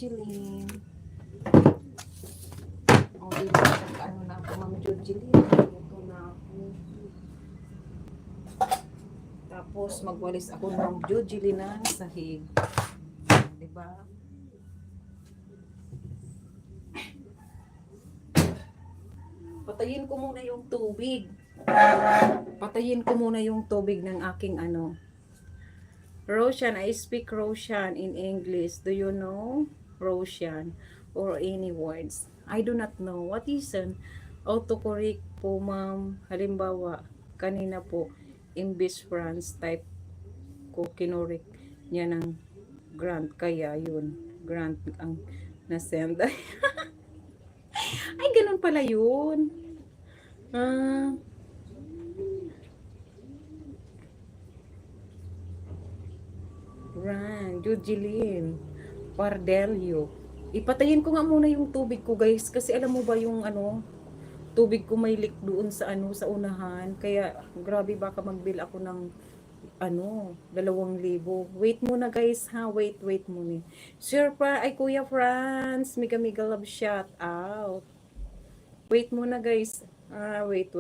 Jeline. O, diba? Ano na ako, Ma'am Jeline. Ito na ako. Tapos, magwalis ako ng Ma'am Jeline ng sahig. Diba? Patayin ko muna yung tubig. Patayin ko muna yung tubig ng aking ano. Roshan, I speak Roshan in English. Do you know Roshan or any words? I do not know. What is an autocorrect po, ma'am? Halimbawa, kanina po, imbis France type ko kinorek niya ng grant. Kaya yun, grant ang nasend. Ay, ganun pala yun. Ah, Ran, Jujilin, Pardelio. Ipatayin ko nga muna yung tubig ko, guys, kasi alam mo ba yung ano, tubig ko may leak doon sa ano, sa unahan. Kaya grabe, baka mag-bill ako ng ano, 2,000. Wait muna, guys, ha. Wait muna. Sure pa, ay Kuya Franz, mega mega love shout out. Wait muna, guys. Wait.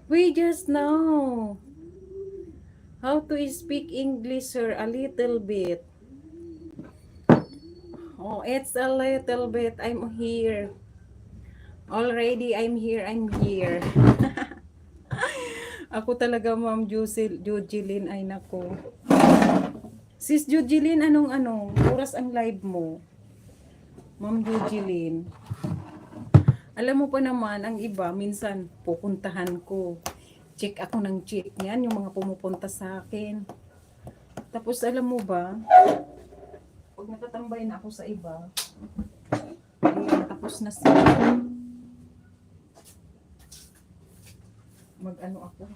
We just know how to speak English, sir, a little bit. Oh, it's a little bit. I'm here. Already, I'm here. Ako talaga, Ma'am Jujelyn, ay nako. Sis Jujelyn, anong oras ang live mo? Ma'am Jujelyn. Alam mo pa naman, ang iba, minsan pupuntahan ko. Check ako ng check niyan, yung mga pumupunta sa akin. Tapos alam mo ba, pag natatambay na ako sa iba, tapos na sila. Mag-ano ako.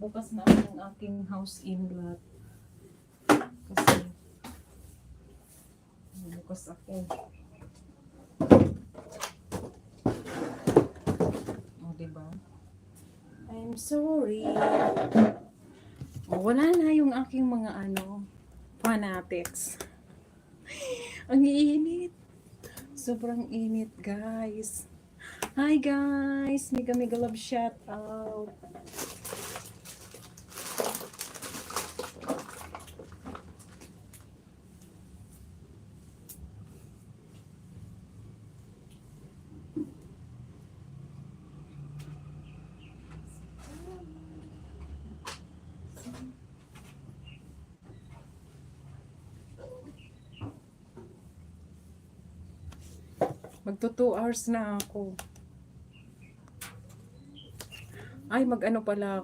Bukas na ako ng aking house in lot. Kasi bukas ako. O, diba? I'm sorry. O, wala na yung aking mga fanatics. Ang init. Sobrang init, guys. Hi, guys. Mega love shout out. Magto 2 hours na ako. Ay, mag-ano pala